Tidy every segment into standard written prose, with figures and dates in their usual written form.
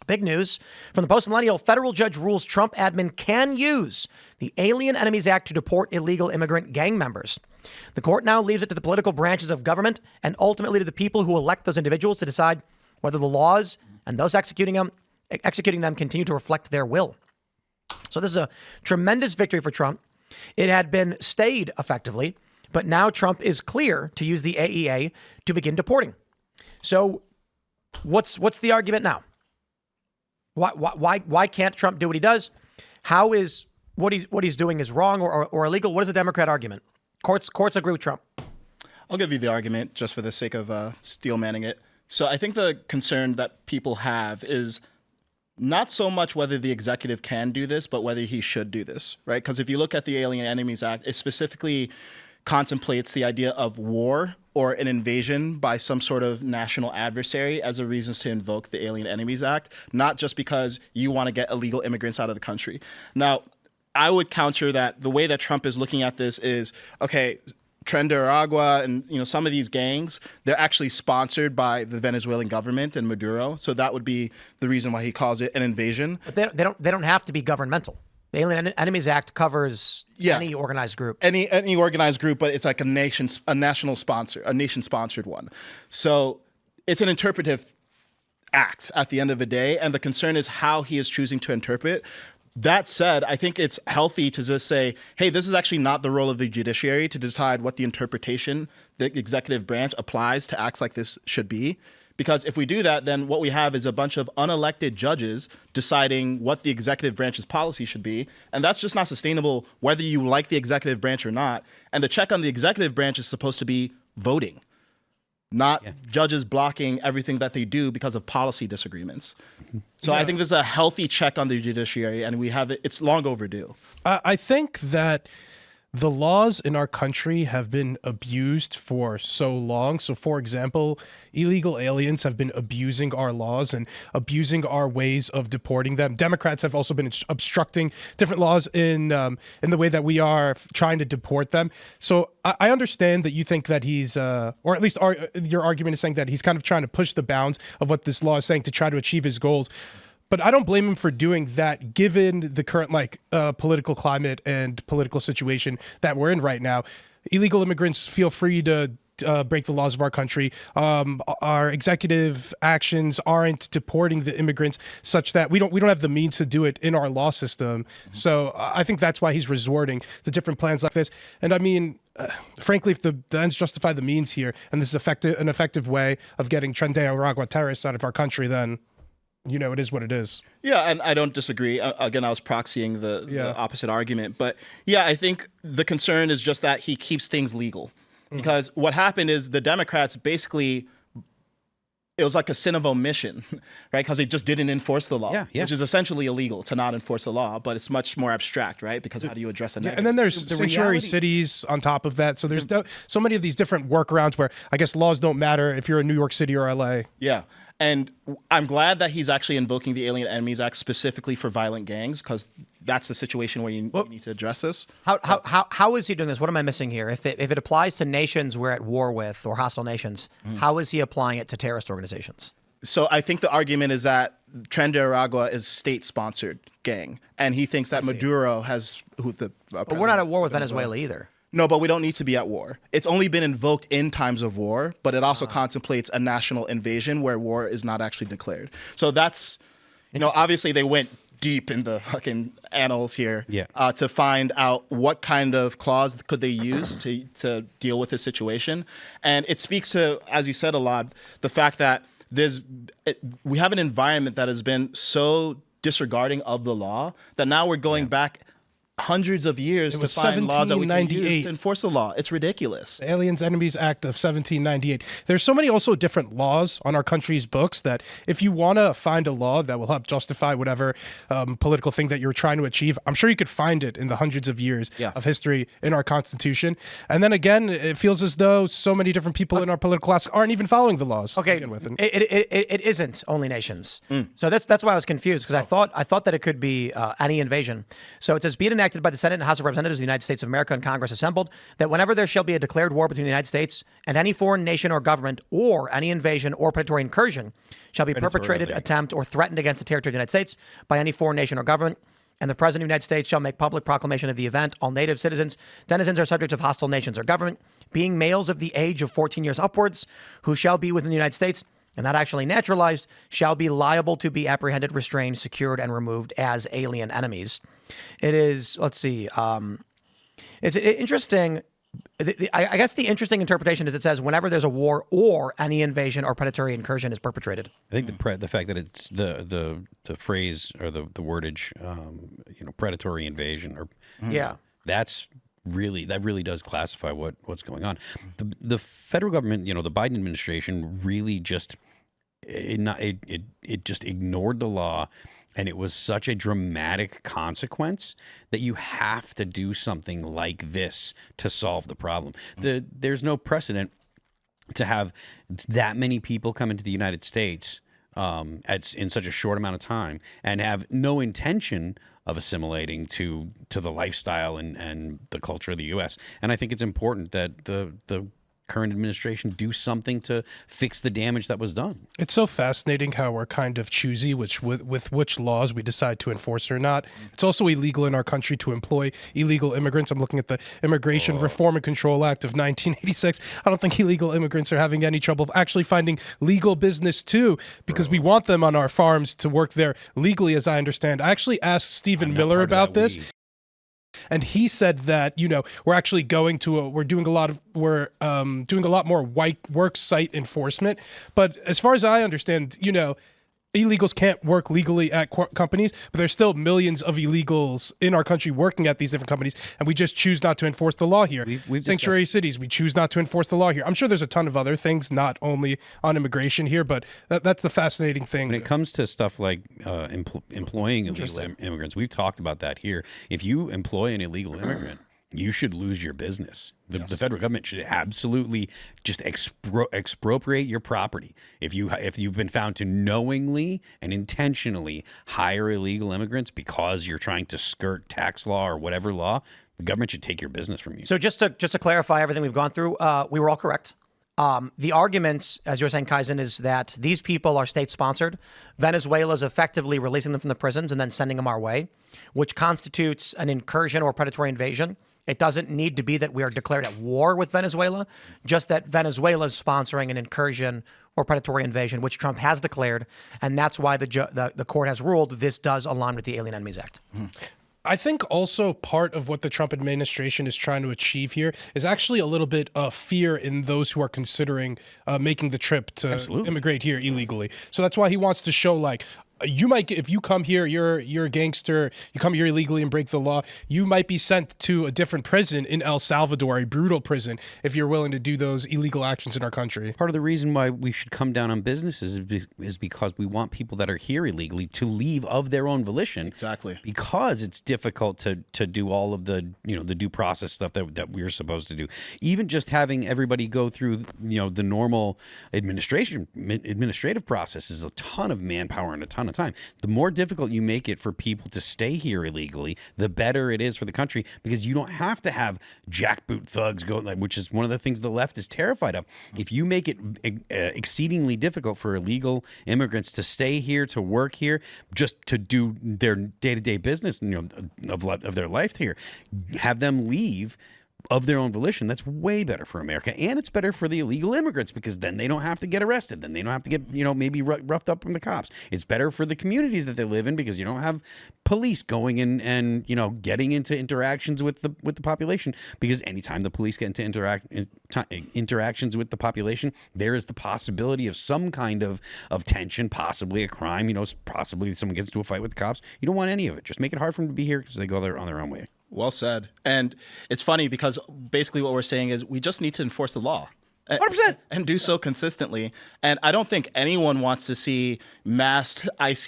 Big news from the post-millennial. Federal judge rules Trump admin can use the Alien Enemies Act to deport illegal immigrant gang members. The court now leaves it to the political branches of government and ultimately to the people who elect those individuals to decide whether the laws and those executing them continue to reflect their will. So this is a tremendous victory for Trump. It had been stayed effectively, but now Trump is clear to use the AEA to begin deporting. So what's the argument now? Why can't Trump do what he does? How is what he's doing is wrong or illegal? What is the Democrat argument? Courts agree with Trump. I'll give you the argument just for the sake of steel manning it. So I think the concern that people have is not so much whether the executive can do this, but whether he should do this, right? Because if you look at the Alien Enemies Act, it specifically contemplates the idea of war or an invasion by some sort of national adversary as a reasons to invoke the Alien Enemies Act, not just because you want to get illegal immigrants out of the country. Now, I would counter that the way that Trump is looking at this is, okay, Tren de Aragua and some of these gangs, they're actually sponsored by the Venezuelan government and Maduro. So that would be the reason why he calls it an invasion. But they don't have to be governmental. The Alien Enemies Act covers any organized group. Any organized group, but it's like a nation-sponsored one. So it's an interpretive act at the end of the day, and the concern is how he is choosing to interpret. That said, I think it's healthy to just say, hey, this is actually not the role of the judiciary to decide what the interpretation the executive branch applies to acts like this should be. Because if we do that, then what we have is a bunch of unelected judges deciding what the executive branch's policy should be. And that's just not sustainable, whether you like the executive branch or not. And the check on the executive branch is supposed to be voting, not judges blocking everything that they do because of policy disagreements. So I think there's a healthy check on the judiciary, and we have it. It's long overdue. I think that the laws in our country have been abused for so long. So, for example, illegal aliens have been abusing our laws and abusing our ways of deporting them. Democrats have also been obstructing different laws in the way that we are trying to deport them. So I understand that you think that he's, or at least your argument is saying that he's kind of trying to push the bounds of what this law is saying to try to achieve his goals. But I don't blame him for doing that, given the current political climate and political situation that we're in right now. Illegal immigrants feel free to break the laws of our country. Our executive actions aren't deporting the immigrants such that we don't have the means to do it in our law system. So I think that's why he's resorting to different plans like this. And I mean, frankly, if the ends justify the means here, and this is an effective way of getting Tren de Aragua terrorists out of our country, then it is what it is. Yeah, and I don't disagree. Again, I was proxying the opposite argument. But yeah, I think the concern is just that he keeps things legal. Because what happened is the Democrats basically, it was like a sin of omission, right? Because they just didn't enforce the law, which is essentially illegal to not enforce the law. But it's much more abstract, right? Because how do you address a negative? And then there's sanctuary cities on top of that. So there's so many of these different workarounds where I guess laws don't matter if you're in New York City or LA. Yeah. And I'm glad that he's actually invoking the Alien Enemies Act specifically for violent gangs, because that's the situation where you need to address this. How is he doing this? What am I missing here? If it applies to nations we're at war with or hostile nations, how is he applying it to terrorist organizations? So I think the argument is that Tren de Aragua is state-sponsored gang, and he thinks that Maduro has But we're not at war with Venezuela either. No, but we don't need to be at war. It's only been invoked in times of war, but it also contemplates a national invasion where war is not actually declared. So that's, obviously they went deep in the fucking annals here to find out what kind of clause could they use to deal with this situation. And it speaks to, as you said, Elaad, the fact that we have an environment that has been so disregarding of the law that now we're going back hundreds of years to find laws that we can use to enforce the law. It's ridiculous. The Aliens Enemies Act of 1798. There's so many also different laws on our country's books that if you want to find a law that will help justify whatever political thing that you're trying to achieve, I'm sure you could find it in the hundreds of years of history in our Constitution. And then again, it feels as though so many different people in our political class aren't even following the laws. Okay, it isn't only nations. So that's why I was confused, because I thought that it could be any invasion. So it says, be it enacted enacted by the Senate and House of Representatives of the United States of America and Congress assembled, that whenever there shall be a declared war between the United States and any foreign nation or government, or any invasion or predatory incursion shall be perpetrated, attempt, or threatened against the territory of the United States by any foreign nation or government, and the President of the United States shall make public proclamation of the event, all native citizens, denizens, or subjects of hostile nations or government, being males of the age of 14 years upwards, who shall be within the United States and not actually naturalized, shall be liable to be apprehended, restrained, secured, and removed as alien enemies. It is, let's see, it's interesting. I guess the interesting interpretation is it says whenever there's a war or any invasion or predatory incursion is perpetrated. I think the fact that it's the phrase or the wordage, predatory invasion or that really does classify what's going on. The federal government, the Biden administration really just it just ignored the law. And it was such a dramatic consequence that you have to do something like this to solve the problem. There's no precedent to have that many people come into the United States in such a short amount of time and have no intention of assimilating to the lifestyle and the culture of the U.S. And I think it's important that the current administration do something to fix the damage that was done. It's so fascinating how we're kind of choosy with which laws we decide to enforce or not. It's also illegal in our country to employ illegal immigrants. I'm looking at the Immigration Reform and Control Act of 1986. I don't think illegal immigrants are having any trouble actually finding legal business too, because we want them on our farms to work there legally, as I understand. I actually asked Stephen Miller about this. And he said that, we're actually we're doing a lot more white work site enforcement. But as far as I understand, illegals can't work legally at companies, but there's still millions of illegals in our country working at these different companies, and we just choose not to enforce the law here. We've Sanctuary cities, we choose not to enforce the law here. I'm sure there's a ton of other things, not only on immigration here, but that's the fascinating thing. When it comes to stuff like employing illegal immigrants, we've talked about that here. If you employ an illegal immigrant, you should lose your business. The federal government should absolutely just expropriate your property. If you've been found to knowingly and intentionally hire illegal immigrants because you're trying to skirt tax law or whatever law, the government should take your business from you. So just to clarify everything we've gone through, we were all correct. The arguments, as you're saying, Kaizen, is that these people are state-sponsored. Venezuela is effectively releasing them from the prisons and then sending them our way, which constitutes an incursion or predatory invasion. It doesn't need to be that we are declared at war with Venezuela, just that Venezuela is sponsoring an incursion or predatory invasion, which Trump has declared, and that's why the court has ruled this does align with the Alien Enemies Act. I think also part of what the Trump administration is trying to achieve here is actually a little bit of fear in those who are considering making the trip to immigrate here illegally. So that's why he wants to show you might get, if you come here, you're a gangster, you come here illegally and break the law, you might be sent to a different prison in El Salvador, a brutal prison, if you're willing to do those illegal actions in our country. Part of the reason why we should come down on businesses is because we want people that are here illegally to leave of their own volition. Exactly. Because it's difficult to do all of the the due process stuff that we're supposed to do. Even just having everybody go through the normal administrative process is a ton of manpower and a ton of time. The more difficult you make it for people to stay here illegally, the better it is for the country, because you don't have to have jackboot thugs go, which is one of the things the left is terrified of. If you make it exceedingly difficult for illegal immigrants to stay here, to work here, just to do their day-to-day business, of their life here, have them leave of their own volition, that's way better for America. And it's better for the illegal immigrants, because then they don't have to get arrested. Then they don't have to get, maybe roughed up from the cops. It's better for the communities that they live in, because you don't have police going in and, getting into interactions with the population. Because anytime the police get into interactions with the population, there is the possibility of some kind of tension, possibly a crime, possibly someone gets into a fight with the cops. You don't want any of it. Just make it hard for them to be here, because they go there on their own way. Well said. And it's funny because basically what we're saying is we just need to enforce the law. and do so consistently. And I don't think anyone wants to see masked ICE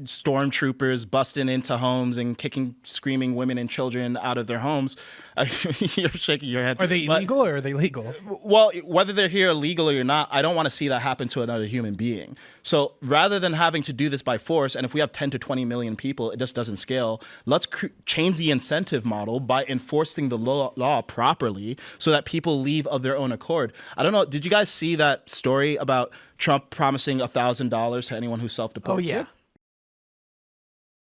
stormtroopers busting into homes and kicking screaming women and children out of their homes. You're shaking your head. Are they illegal or are they legal? Well, whether they're here illegally or not, I don't want to see that happen to another human being. So rather than having to do this by force, and if we have 10 to 20 million people, it just doesn't scale. Let's change the incentive model by enforcing the law properly so that people leave of their own accord. I don't know. Did you guys see that story about Trump promising $1,000 to anyone who self-deports? Oh, yeah.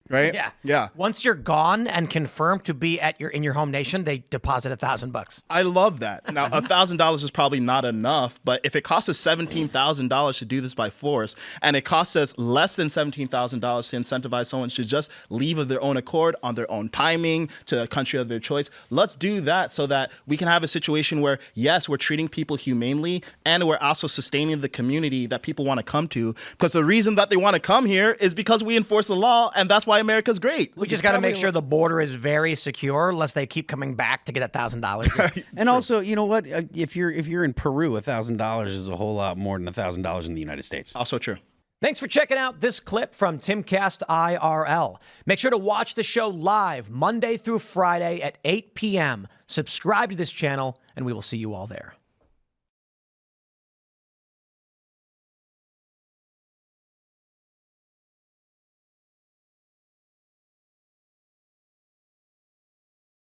Right? Yeah. Yeah. Once you're gone and confirmed to be in your home nation, they deposit $1,000. I love that. Now, $1,000 is probably not enough, but if it costs us $17,000 to do this by force, and it costs us less than $17,000 to incentivize someone to just leave of their own accord on their own timing to a country of their choice, let's do that so that we can have a situation where, yes, we're treating people humanely, and we're also sustaining the community that people want to come to. Because the reason that they want to come here is because we enforce the law, and that's why America's great. We just got to make sure the border is very secure, lest they keep coming back to get $1,000. And also, you know what? If you're in Peru, $1,000 is a whole lot more than $1,000 in the United States. Also true. Thanks for checking out this clip from Timcast IRL. Make sure to watch the show live Monday through Friday at 8 p.m. Subscribe to this channel, and we will see you all there.